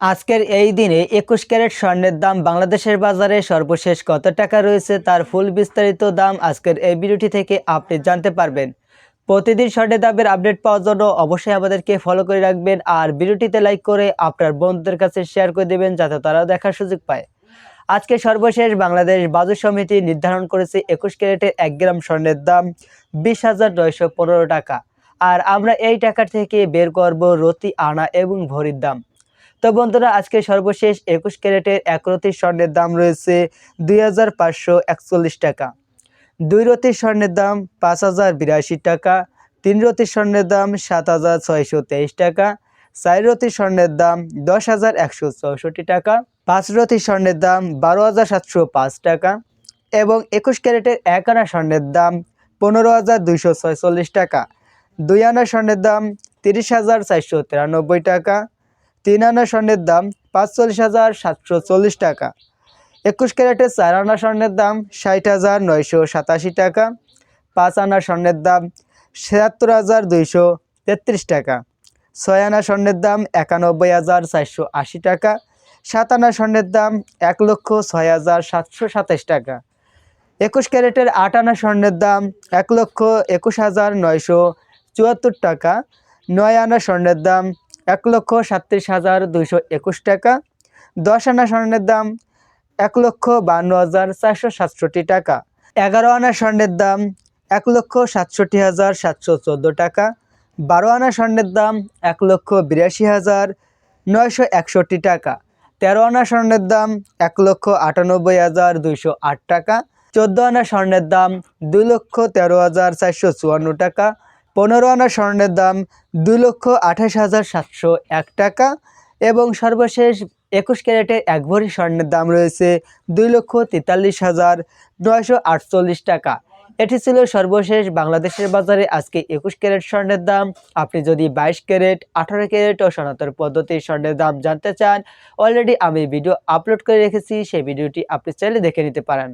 আজকের এই দিনে ২১ ক্যারেট স্বর্ণের দাম বাংলাদেশের বাজারে সর্বশেষ কত টাকা রয়েছে তার ফুল বিস্তারিত দাম আজকের এই ভিডিওটি থেকে আপনি জানতে পারবেন। প্রতিদিন স্বর্ণের দামের আপডেট পাওয়ার জন্য অবশ্যই আমাদেরকে ফলো করে রাখবেন আর ভিডিওটিতে লাইক করে আপনার বন্ধুদের কাছে শেয়ার করে দেবেন যাতে তারাও দেখার সুযোগ পায়। আজকে সর্বশেষ বাংলাদেশ বাজার সমিতি নির্ধারণ করেছে ২১ ক্যারেটের ১ গ্রাম স্বর্ণের দাম ২০,৯১৫ টাকা। আর আমরা এই টাকা থেকে বের করব রতি, আনা এবং ভরির দাম। তো বন্ধুরা, আজকে সর্বশেষ ২১ ক্যারেটের ১ রতি স্বর্ণের দাম রয়েছে ২,৫৪১ টাকা। ২ রতি স্বর্ণের দাম ৫,০৮২ টাকা। ৩ রতি স্বর্ণের দাম ৭,৬২৩ টাকা। ৪ রতি স্বর্ণের দাম ১০,১৬৪ টাকা। ৫ রতি স্বর্ণের দাম ১২,৭০৫ টাকা এবং ২১ ক্যারেটের ১ আনা স্বর্ণের দাম ১৫,২৪৬ টাকা। ২ আনা স্বর্ণের দাম ৩০,৪৯৩ টাকা। ৩ আনা স্বর্ণের দাম ৪৫,৭৪০ টাকা। ২১ ক্যারেটের ৪ আনা স্বর্ণের দাম ৬০,৯৮৭ টাকা। ৫ আনা স্বর্ণের দাম ৭৬,২৩৩ টাকা। ৬ আনা স্বর্ণের দাম ৯১,৪৮০ টাকা। ৭ আনা স্বর্ণের দাম ১,০৬,৭২৭ টাকা। ২১ ক্যারেটের ৮ আনা স্বর্ণের দাম ১,২১,৯৭৪ টাকা। ৯ আনা স্বর্ণের দাম ১,৩৭,২২১ টাকা। ১০ আনা স্বর্ণের দাম ১,৫২,৪৬৭ টাকা। ১১ আনা স্বর্ণের দাম ১,৬৭,৭১৪ টাকা। ১২ আনা স্বর্ণের দাম ১,৮২,৯৬১ টাকা। ১৩ আনা স্বর্ণের দাম ১,৯৮,২০৮ টাকা। ১৪ আনা স্বর্ণের দাম ২,১৩,৪৫৪ টাকা। ১৫ আনা স্বর্ণের দাম ২,২৮,৭০১ টাকা এবং সর্বশেষ ২১ ক্যারেটের ১ ভরি স্বর্ণের দাম রয়েছে ২,৪৩,৯৪৮ টাকা। এটি ছিল সর্বশেষ বাংলাদেশের বাজারে আজকে ২১ ক্যারেট স্বর্ণের দাম। আপনি যদি ২২ ক্যারেট, ১৮ ক্যারেট ও সনাতন পদ্ধতির স্বর্ণের দাম জানতে চান, অলরেডি আমি ভিডিও আপলোড করে রেখেছি, সেই ভিডিওটি আপনি চাইলে দেখে নিতে পারেন।